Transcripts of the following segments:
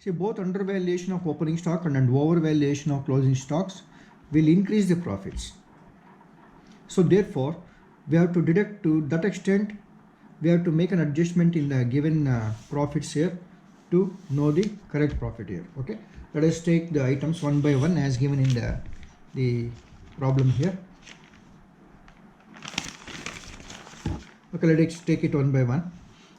See, both undervaluation of opening stock and overvaluation of closing stocks will increase the profits. So therefore, we have to deduct to that extent. We have to make an adjustment in the given profits here to know the correct profit here. Okay, let us take the items one by one as given in the problem here. Okay, let us take it one by one.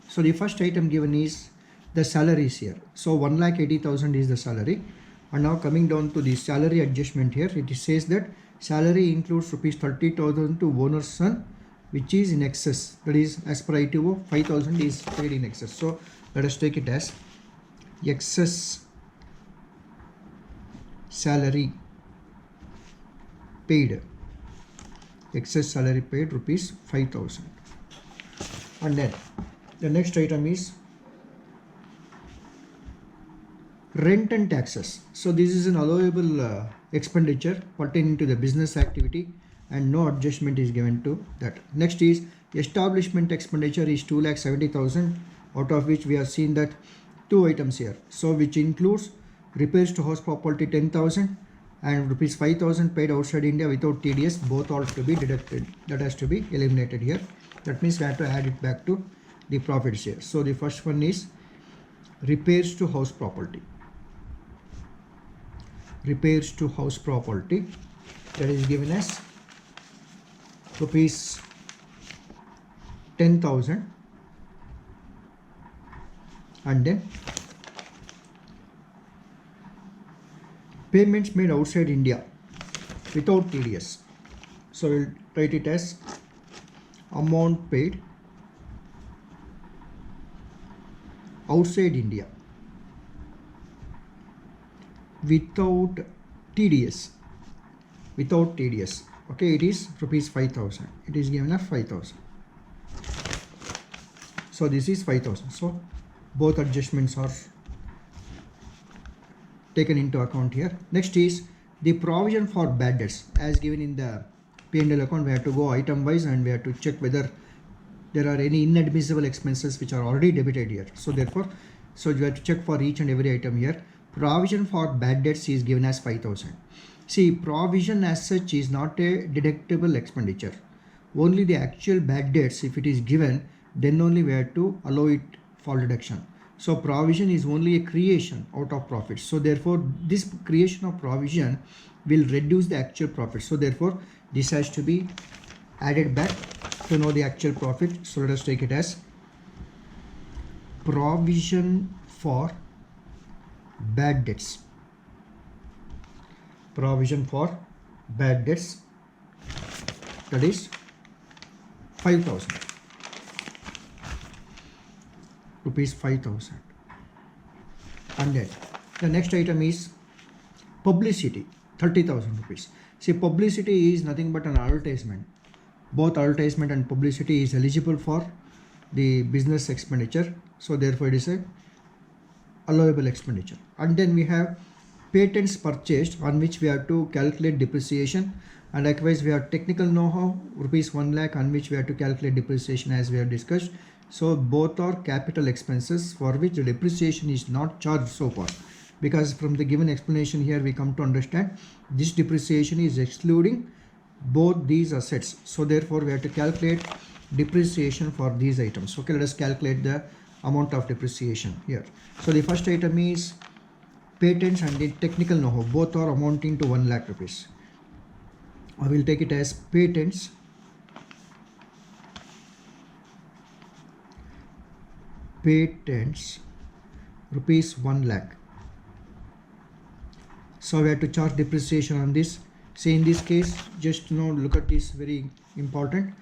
So the first item given is the salaries here. So 1,80,000 is the salary, and now coming down to the salary adjustment here, it says that salary includes rupees 30,000 to owner's son, which is in excess. That is, as per ITO, 5,000 is paid in excess. So let us take it as excess salary paid. Excess salary paid rupees 5,000. And then the next item is rent and taxes. So this is an allowable expenditure pertaining to the business activity, and no adjustment is given to that. Next is establishment expenditure is 2,70,000, out of which we have seen that two items here. So which includes repairs to house property 10,000 and rupees 5,000 paid outside India without TDS, both are to be deducted. That has to be eliminated here. That means we have to add it back to the profits here. So the first one is repairs to house property. Repairs to house property, that is given as rupees 10,000, and then payments made outside India without TDS. So we'll write it as amount paid outside India without TDS. Without TDS. Okay, it is rupees 5,000. It is given as 5,000. So this is 5,000. So both adjustments are taken into account here. Next is the provision for bad debts. As given in the P&L account, we have to go item wise and we have to check whether there are any inadmissible expenses which are already debited here. So therefore, so you have to check for each and every item here. Provision for bad debts is given as 5,000. See, provision as such is not a deductible expenditure. Only the actual bad debts, if it is given, then only we have to allow it for deduction. So provision is only a creation out of profits. So therefore, this creation of provision will reduce the actual profit. So therefore, this has to be added back to know the actual profit. So let us take it as provision for bad debts. Provision for bad debts, that is 5,000 rupees, 5,000. And then the next item is publicity, 30,000 rupees. See, publicity is nothing but an advertisement. Both advertisement and publicity is eligible for the business expenditure. So therefore it is a allowable expenditure. And then we have patents purchased, on which we have to calculate depreciation, and likewise we have technical know-how rupees 1 lakh, on which we have to calculate depreciation as we have discussed. So both are capital expenses for which the depreciation is not charged so far, because from the given explanation here we come to understand this depreciation is excluding both these assets. So therefore we have to calculate depreciation for these items. Okay, let us calculate the amount of depreciation here. So the first item is patents and the technical know-how, both are amounting to 1 lakh rupees. I will take it as patents rupees 1 lakh. So we have to charge depreciation on this. Say in this case, just look at this, very important.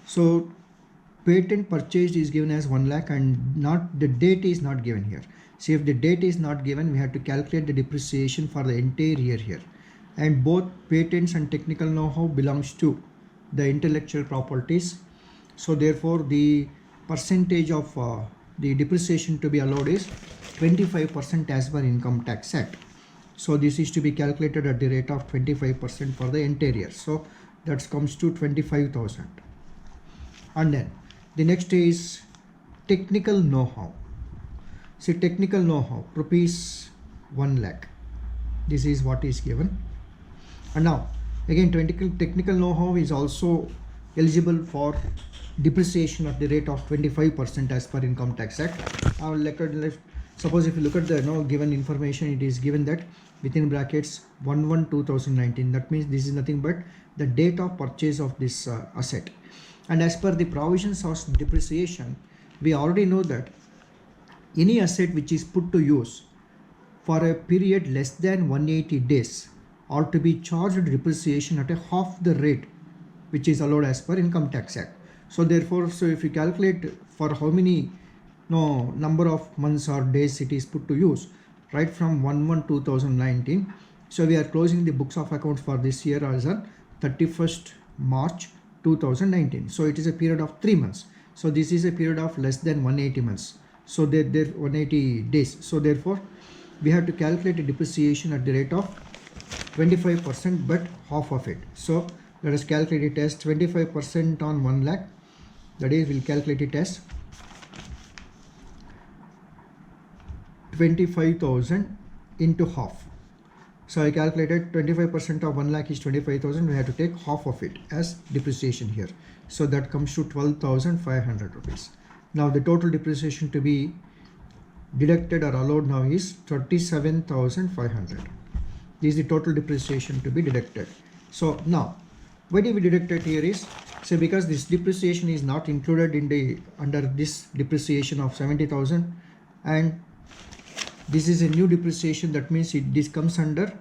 So patent purchased is given as 1 lakh and not the date is not given here. See, if the date is not given, we have to calculate the depreciation for the entire year here. And both patents and technical know-how belongs to the intellectual properties. So therefore the percentage of the depreciation to be allowed is 25% as per Income Tax Act. So this is to be calculated at the rate of 25% for the entire year. So that comes to 25,000. And then the next is technical know-how. See, technical know-how rupees 1 lakh. This is what is given. And now again, technical know-how is also eligible for depreciation at the rate of 25% as per Income Tax Act. Suppose if you look at the given information, it is given that within brackets 1/1/2019. That means this is nothing but the date of purchase of this asset. And as per the provisions of depreciation, we already know that any asset which is put to use for a period less than 180 days are to be charged depreciation at a half the rate which is allowed as per Income Tax Act. So therefore, if you calculate for how many number of months or days it is put to use, right from 1/1/2019. So we are closing the books of accounts for this year as on 31st March 2019. So it is a period of 3 months. So this is a period of less than 180 months. So there 180 days. So therefore, we have to calculate a depreciation at the rate of 25%, but half of it. So let us calculate it as 25% on 1 lakh. That is, we'll calculate it as 25,000 into half. So I calculated 25% of 1 lakh is 25,000. We have to take half of it as depreciation here. So that comes to 12,500 rupees. Now the total depreciation to be deducted or allowed now is 37,500. This is the total depreciation to be deducted. So now, why do we deduct it here is, say because this depreciation is not included in the under this depreciation of 70,000, and this is a new depreciation. That means this comes under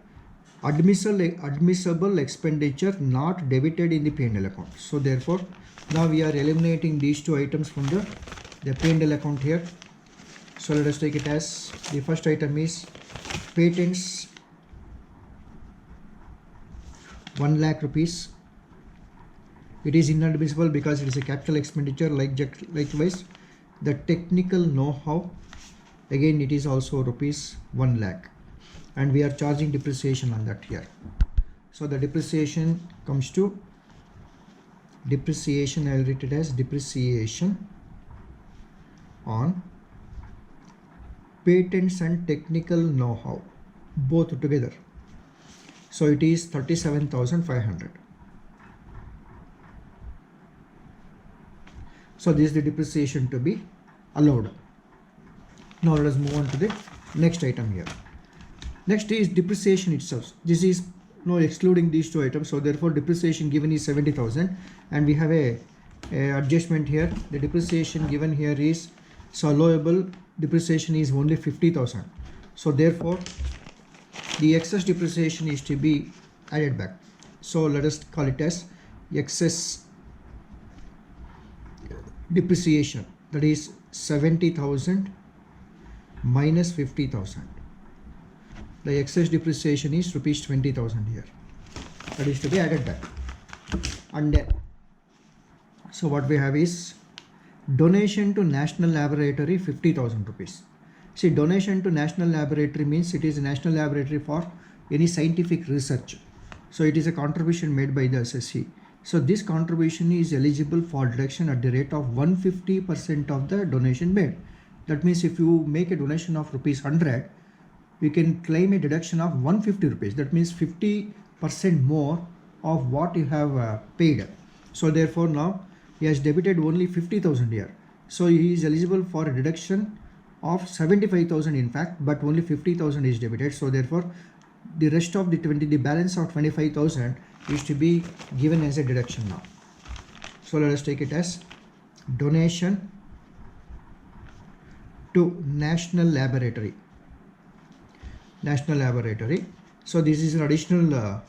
admissible expenditure not debited in the P&L account. So therefore, now we are eliminating these two items from the P&L account here. So let us take it as the first item is patents 1 lakh rupees. It is inadmissible because it is a capital expenditure. Likewise, the technical know-how, again it is also rupees 1 lakh, and we are charging depreciation on that here. So the depreciation comes to depreciation. I will write it as depreciation on patents and technical know-how both together. So it is 37,500. So this is the depreciation to be allowed. Now let us move on to the next item here. Next is depreciation itself. This is excluding these two items. So therefore depreciation given is 70,000, and we have a adjustment here. The depreciation given here is, so allowable depreciation is only 50,000. So therefore the excess depreciation is to be added back. So let us call it as excess depreciation, that is 70,000 minus 50,000. The excess depreciation is rupees 20,000 here. That is to be added back. And then, so what we have is donation to National Laboratory 50,000 rupees. See, donation to National Laboratory means it is a national laboratory for any scientific research. So it is a contribution made by the SSC. So this contribution is eligible for deduction at the rate of 150% of the donation made. That means if you make a donation of rupees 100, you can claim a deduction of 150 rupees. That means 50% more of what you have paid. So therefore now he has debited only 50,000 here. So he is eligible for a deduction of 75,000 in fact, but only 50,000 is debited. So therefore the rest of the balance of 25,000 is to be given as a deduction now. So let us take it as donation to National Laboratory. So this is an additional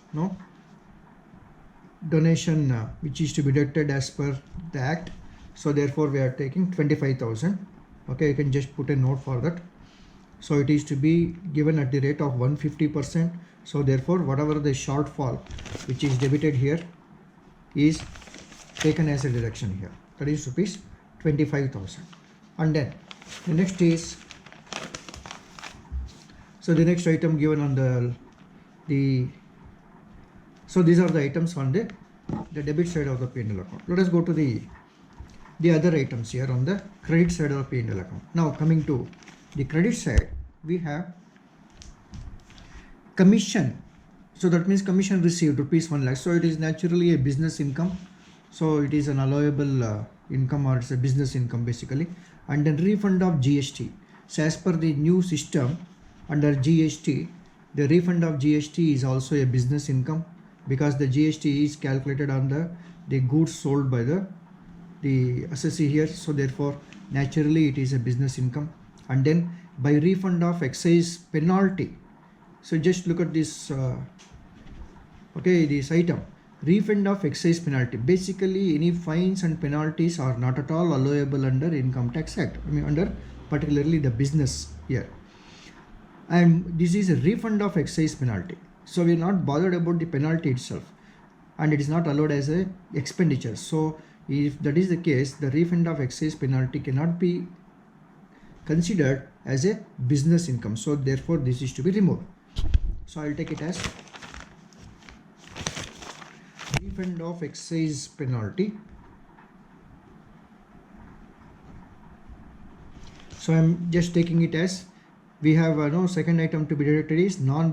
donation which is to be deducted as per the act. So therefore we are taking 25,000. Okay, you can just put a note for that. So it is to be given at the rate of 150%. So therefore whatever the shortfall which is debited here is taken as a deduction here. That is rupees 25,000. And then the next is, so the next item given on so these are the items on the debit side of the P&L account. Let us go to the other items here on the credit side of the P&L account. Now coming to the credit side, we have commission, so that means commission received rupees 1 lakh, so it is naturally a business income, so it is an allowable income, or it's a business income basically. And then refund of GST, so as per the new system under GST, the refund of GST is also a business income, because the GST is calculated on the goods sold by the assessee here, so therefore naturally it is a business income. And then by refund of excise penalty, so just look at this okay, this item, refund of excise penalty, basically any fines and penalties are not at all allowable under Income Tax Act, I mean under particularly the business here. And this is a refund of excise penalty, so we are not bothered about the penalty itself, and it is not allowed as a expenditure. So if that is the case, the refund of excise penalty cannot be considered as a business income, so therefore this is to be removed. So I'll take it as refund of excise penalty. So I'm just taking it as we have no second item to be deducted is non